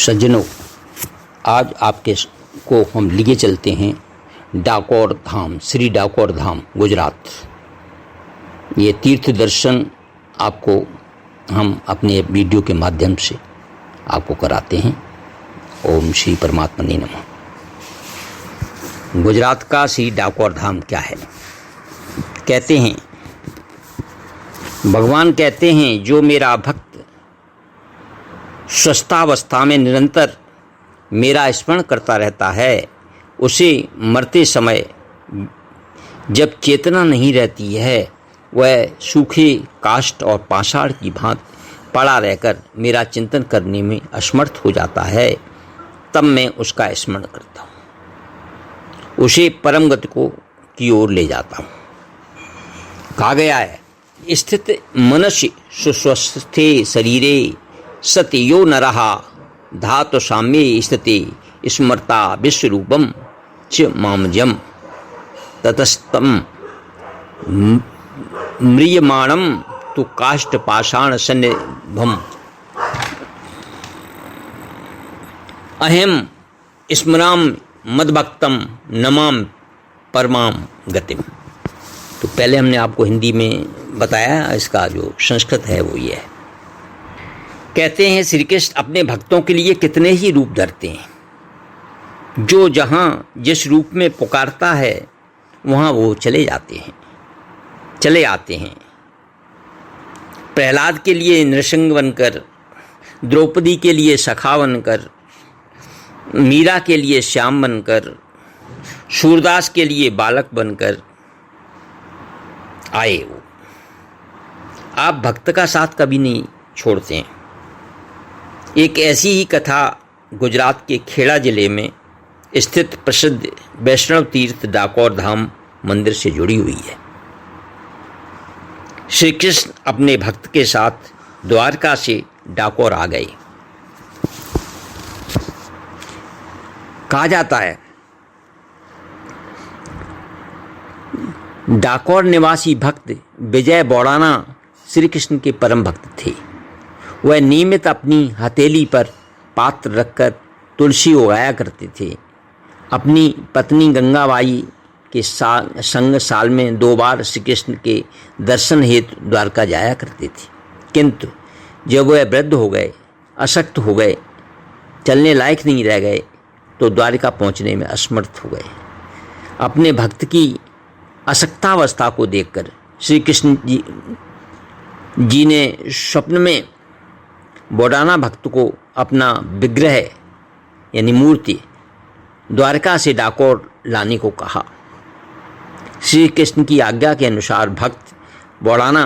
सज्जनों, आज आपके को हम लिए चलते हैं डाकोर धाम, श्री डाकोर धाम, गुजरात। ये तीर्थ दर्शन आपको हम अपने वीडियो के माध्यम से आपको कराते हैं। ओम श्री परमात्मने नमः। गुजरात का श्री डाकोर धाम क्या है? कहते हैं, भगवान कहते हैं, जो मेरा भक्त स्वस्थावस्था में निरंतर मेरा स्मरण करता रहता है, उसे मरते समय जब चेतना नहीं रहती है, वह सूखे काष्ठ और पाषाण की भांति पड़ा रहकर मेरा चिंतन करने में असमर्थ हो जाता है। तब मैं उसका स्मरण करता हूँ, उसे परम गति की ओर ले जाता हूँ। कहा गया है, स्थित मनसि सुस्वस्थे शरीरे सति यो नरः धातु साम्ये स्थिते स्मर्ता विश्वरूपम च मामजम ततस्तम म्रियमाणम तु काष्ठ पाषाण सन्निभम अहम स्मराम मद्भक्तम नमाम परमाम गतिम। तो पहले हमने आपको हिंदी में बताया, इसका जो संस्कृत है वो ये है। कहते हैं, श्री कृष्ण अपने भक्तों के लिए कितने ही रूप धरते हैं। जो जहाँ जिस रूप में पुकारता है वहाँ वो चले आते हैं। प्रहलाद के लिए नृसिंह बनकर, द्रौपदी के लिए सखा बनकर, मीरा के लिए श्याम बनकर, सूरदास के लिए बालक बनकर आए वो। आप भक्त का साथ कभी नहीं छोड़ते हैं। एक ऐसी ही कथा गुजरात के खेड़ा जिले में स्थित प्रसिद्ध वैष्णव तीर्थ डाकोर धाम मंदिर से जुड़ी हुई है। श्री कृष्ण अपने भक्त के साथ द्वारका से डाकोर आ गए। कहा जाता है, डाकोर निवासी भक्त विजय बौड़ाना श्री कृष्ण के परम भक्त थे। वह नियमित अपनी हथेली पर पात्र रखकर तुलसी उगाया करते थे। अपनी पत्नी गंगाबाई के संग साल में 2 बार श्री कृष्ण के दर्शन हेतु द्वारका जाया करते थे। किंतु जब वह वृद्ध हो गए, अशक्त हो गए, चलने लायक नहीं रह गए, तो द्वारका पहुंचने में असमर्थ हो गए। अपने भक्त की अशक्तावस्था को देखकर श्री कृष्ण जी ने स्वप्न में बौड़ाना भक्त को अपना विग्रह यानी मूर्ति द्वारका से डाकोर लाने को कहा। श्री कृष्ण की आज्ञा के अनुसार भक्त बौड़ाना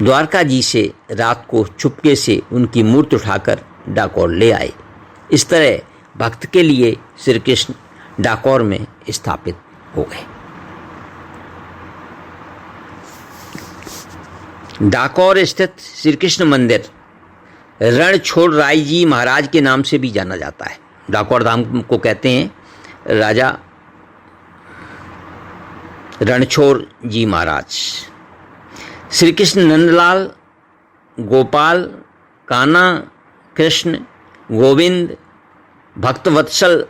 द्वारका जी से रात को चुपके से उनकी मूर्ति उठाकर डाकोर ले आए। इस तरह भक्त के लिए श्री कृष्ण डाकोर में स्थापित हो गए। डाकोर स्थित श्री कृष्ण मंदिर रणछोड़ राय जी महाराज के नाम से भी जाना जाता है। डाकोर धाम को कहते हैं राजा रणछोड़ जी महाराज। श्री कृष्ण नंदलाल, गोपाल, कान्हा, कृष्ण, गोविंद, भक्तवत्सल,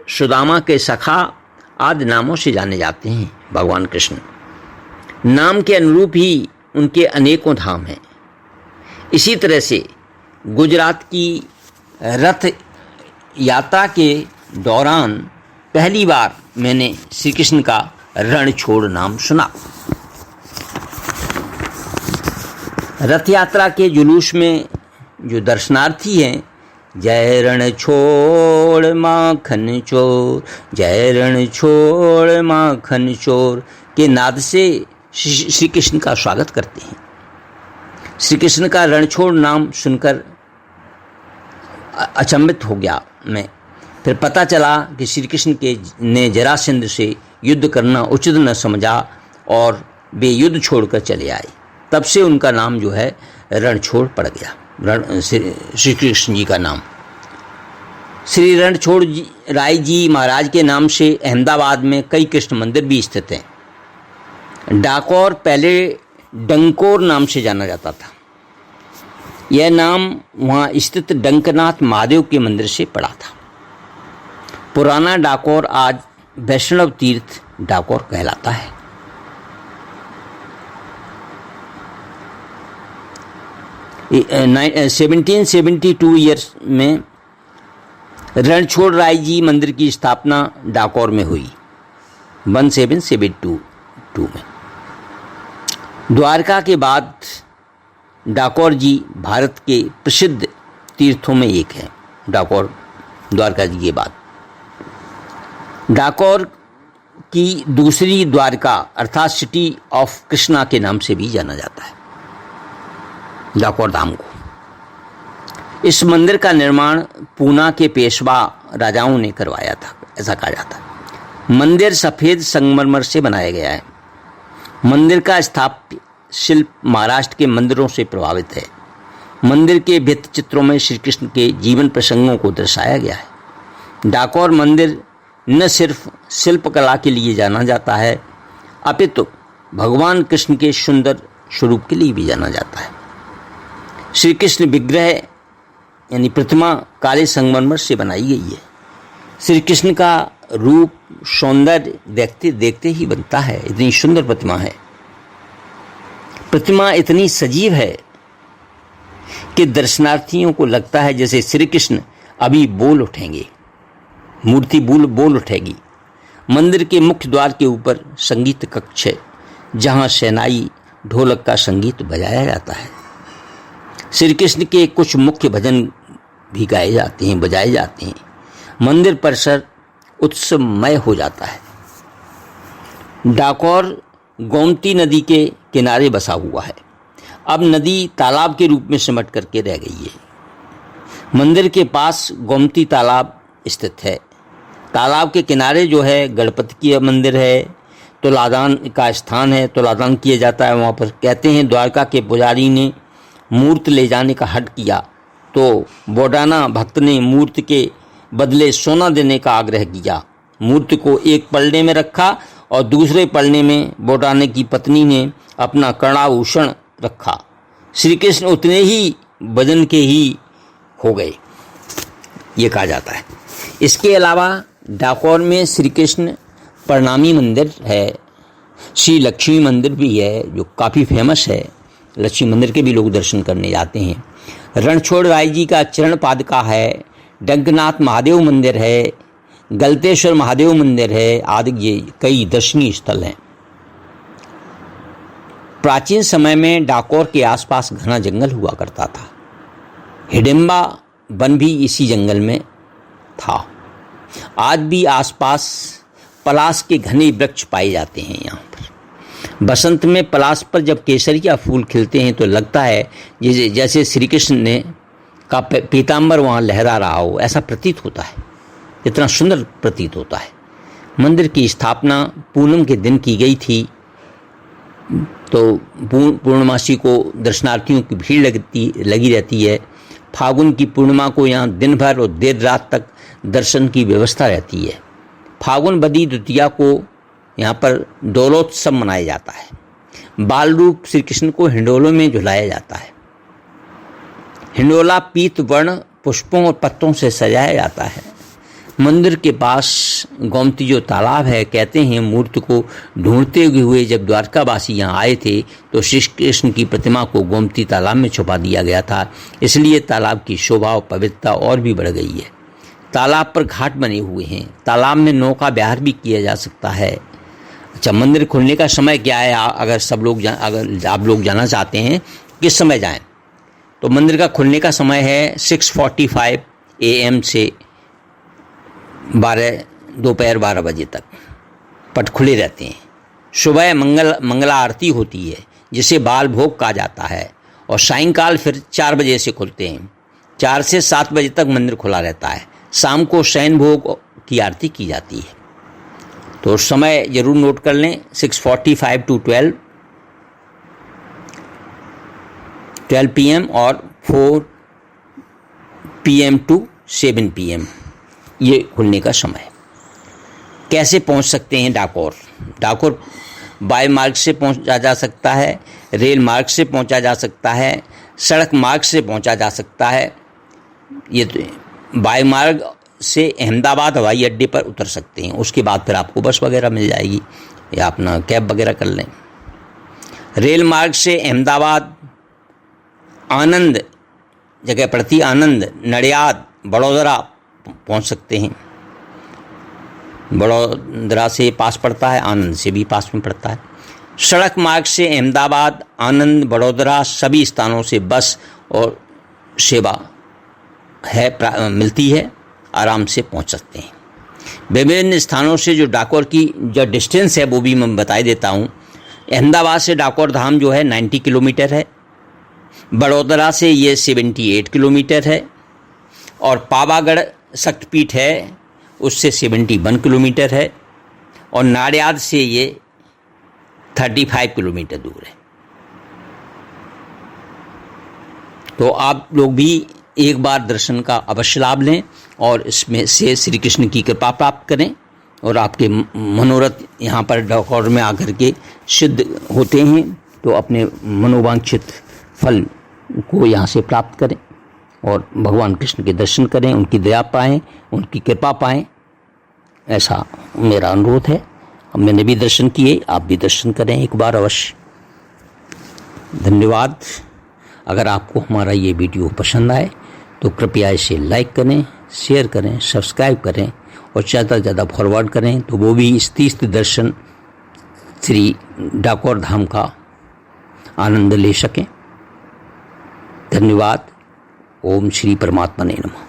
सुदामा के सखा आदि नामों से जाने जाते हैं। भगवान कृष्ण नाम के अनुरूप ही उनके अनेकों धाम हैं। इसी तरह से गुजरात की रथ यात्रा के दौरान पहली बार मैंने श्री कृष्ण का रणछोड़ नाम सुना। रथ यात्रा के जुलूस में जो दर्शनार्थी हैं, जय रणछोड़ माखन चोर, जय रणछोड़ माखन चोर के नाद से श्री कृष्ण का स्वागत करते हैं। श्री कृष्ण का रणछोड़ नाम सुनकर अचंभित हो गया मैं। फिर पता चला कि श्री कृष्ण ने जरासंध से युद्ध करना उचित न समझा और वे युद्ध छोड़कर चले आए। तब से उनका नाम जो है रणछोड़ पड़ गया, श्री कृष्ण जी का नाम। श्री रणछोड़ राय जी महाराज के नाम से अहमदाबाद में कई कृष्ण मंदिर भी स्थित हैं। डाकोर पहले डंकोर नाम से जाना जाता था। यह नाम वहाँ स्थित डंकनाथ महादेव के मंदिर से पड़ा था। पुराना डाकोर आज वैष्णव तीर्थ डाकोर कहलाता है। इन 1772 ईयर्स में रणछोड़ राय जी मंदिर की स्थापना डाकोर में हुई 1772 में। द्वारका के बाद डाकोर जी भारत के प्रसिद्ध तीर्थों में एक है। डाकोर द्वारका जी के बाद डाकोर की दूसरी द्वारका अर्थात सिटी ऑफ कृष्णा के नाम से भी जाना जाता है डाकोर धाम को। इस मंदिर का निर्माण पूना के पेशवा राजाओं ने करवाया था, ऐसा कहा जाता है। मंदिर सफ़ेद संगमरमर से बनाया गया है। मंदिर का स्थापत्य शिल्प महाराष्ट्र के मंदिरों से प्रभावित है। मंदिर के भित्ति चित्रों में श्री कृष्ण के जीवन प्रसंगों को दर्शाया गया है। डाकोर मंदिर न सिर्फ शिल्पकला के लिए जाना जाता है, अपितु भगवान कृष्ण के सुंदर स्वरूप के लिए भी जाना जाता है। श्री कृष्ण विग्रह यानी प्रतिमा काले संगमरमर से बनाई गई है। श्री कृष्ण का रूप सौंदर्य देखते देखते ही बनता है, इतनी सुंदर प्रतिमा है। प्रतिमा इतनी सजीव है कि दर्शनार्थियों को लगता है जैसे श्री कृष्ण अभी बोल उठेंगे, मूर्ति बोल उठेगी। मंदिर के मुख्य द्वार के ऊपर संगीत कक्ष है, जहाँ शहनाई ढोलक का संगीत बजाया जाता है। श्री कृष्ण के कुछ मुख्य भजन भी गाए जाते हैं, बजाए जाते हैं। मंदिर परिसर उत्सवमय हो जाता है। डाकोर गोमती नदी के किनारे बसा हुआ है। अब नदी तालाब के रूप में सिमट करके रह गई है। मंदिर के पास गोमती तालाब स्थित है। तालाब के किनारे जो है गणपति की मंदिर है, तुलादान का स्थान है, तुलादान किया जाता है वहाँ पर। कहते हैं द्वारका के पुजारी ने मूर्त ले जाने का हट किया तो बोडाना भक्त ने मूर्त के बदले सोना देने का आग्रह किया। मूर्त को एक पलड़े में रखा और दूसरे पलड़े में बोडाने की पत्नी ने अपना कर्णाभूषण रखा। श्री कृष्ण उतने ही वजन के ही हो गए, ये कहा जाता है। इसके अलावा डाकोर में श्री कृष्ण प्रणामी मंदिर है, श्री लक्ष्मी मंदिर भी है जो काफ़ी फेमस है। लक्ष्मी मंदिर के भी लोग दर्शन करने जाते हैं। रणछोड़ राय जी का चरण पादुका है, डंकनाथ महादेव मंदिर है, गलतेश्वर महादेव मंदिर है आदि ये कई दर्शनीय स्थल हैं। प्राचीन समय में डाकोर के आसपास घना जंगल हुआ करता था। हिडिंबा वन भी इसी जंगल में था। आज भी आसपास पलाश के घने वृक्ष पाए जाते हैं। यहाँ पर बसंत में पलाश पर जब केसरिया फूल खिलते हैं तो लगता है जैसे श्री कृष्ण ने का पीताम्बर वहाँ लहरा रहा हो, ऐसा प्रतीत होता है। इतना सुंदर प्रतीत होता है। मंदिर की स्थापना पूनम के दिन की गई थी, तो पूर्णमासी को दर्शनार्थियों की भीड़ लगी रहती है। फागुन की पूर्णिमा को यहाँ दिन भर और देर रात तक दर्शन की व्यवस्था रहती है। फागुन बदी द्वितीया को यहाँ पर डोलोत्सव मनाया जाता है। बाल रूप श्री कृष्ण को हिंडोलों में झुलाया जाता है। हिंडोला पीत वर्ण पुष्पों और पत्तों से सजाया जाता है। मंदिर के पास गोमती जो तालाब है, कहते हैं मूर्ति को ढूंढते हुए जब द्वारकावासी यहाँ आए थे तो श्री कृष्ण की प्रतिमा को गोमती तालाब में छुपा दिया गया था। इसलिए तालाब की शोभा और पवित्रता और भी बढ़ गई है। तालाब पर घाट बने हुए हैं। तालाब में नौका विहार भी किया जा सकता है। अच्छा, मंदिर खुलने का समय क्या है? अगर आप लोग जाना चाहते हैं किस समय जाएं, तो मंदिर का खुलने का समय है 6:45 AM से दोपहर 12 बजे तक पट खुले रहते हैं। सुबह मंगला आरती होती है जिसे बाल भोग कहा जाता है, और सायंकाल फिर 4 बजे से खुलते हैं। 4 से 7 बजे तक मंदिर खुला रहता है। शाम को शयन भोग की आरती की जाती है। तो समय जरूर नोट कर लें, 6:45 to 12 PM और 4 PM to 7 PM ये खुलने का समय। कैसे पहुंच सकते हैं डाकोर? वायु मार्ग से पहुंचा जा सकता है, रेल मार्ग से पहुंचा जा सकता है, सड़क मार्ग से पहुंचा जा सकता है। ये तो वायु मार्ग से अहमदाबाद हवाई अड्डे पर उतर सकते हैं, उसके बाद फिर आपको बस वगैरह मिल जाएगी या अपना कैब वगैरह कर लें। रेल मार्ग से अहमदाबाद आनंद जगह पड़ती आनंद, नडियाद, बड़ोदरा पहुंच सकते हैं। बड़ोदरा से पास पड़ता है, आनंद से भी पास में पड़ता है। सड़क मार्ग से अहमदाबाद, आनंद, बड़ोदरा सभी स्थानों से बस और सेवा मिलती है, आराम से पहुंच सकते हैं। विभिन्न स्थानों से जो डाकोर की जो डिस्टेंस है वो भी मैं बता देता हूँ। अहमदाबाद से डाकोर धाम जो है 90 किलोमीटर है, बड़ोदरा से ये 78 किलोमीटर है, और पावागढ़ शक्तिपीठ है उससे 71 किलोमीटर है, और नाडियाद से ये 35 किलोमीटर दूर है। तो आप लोग भी एक बार दर्शन का अवश्य लाभ लें और इसमें से श्री कृष्ण की कृपा प्राप्त करें, और आपके मनोरथ यहाँ पर डाकोर में आकर के सिद्ध होते हैं। तो अपने मनोवांछित फल को यहाँ से प्राप्त करें और भगवान कृष्ण के दर्शन करें, उनकी दया पाएं, उनकी कृपा पाएं, ऐसा मेरा अनुरोध है। अब मैंने भी दर्शन किए, आप भी दर्शन करें एक बार अवश्य। धन्यवाद। अगर आपको हमारा ये वीडियो पसंद आए तो कृपया इसे लाइक करें, शेयर करें, सब्सक्राइब करें और ज़्यादा से ज़्यादा फॉरवर्ड करें, तो वो भी इस तीर्थ दर्शन श्री डाकोर धाम का आनंद ले सकें। धन्यवाद। ओम श्री परमात्मा ने नमः।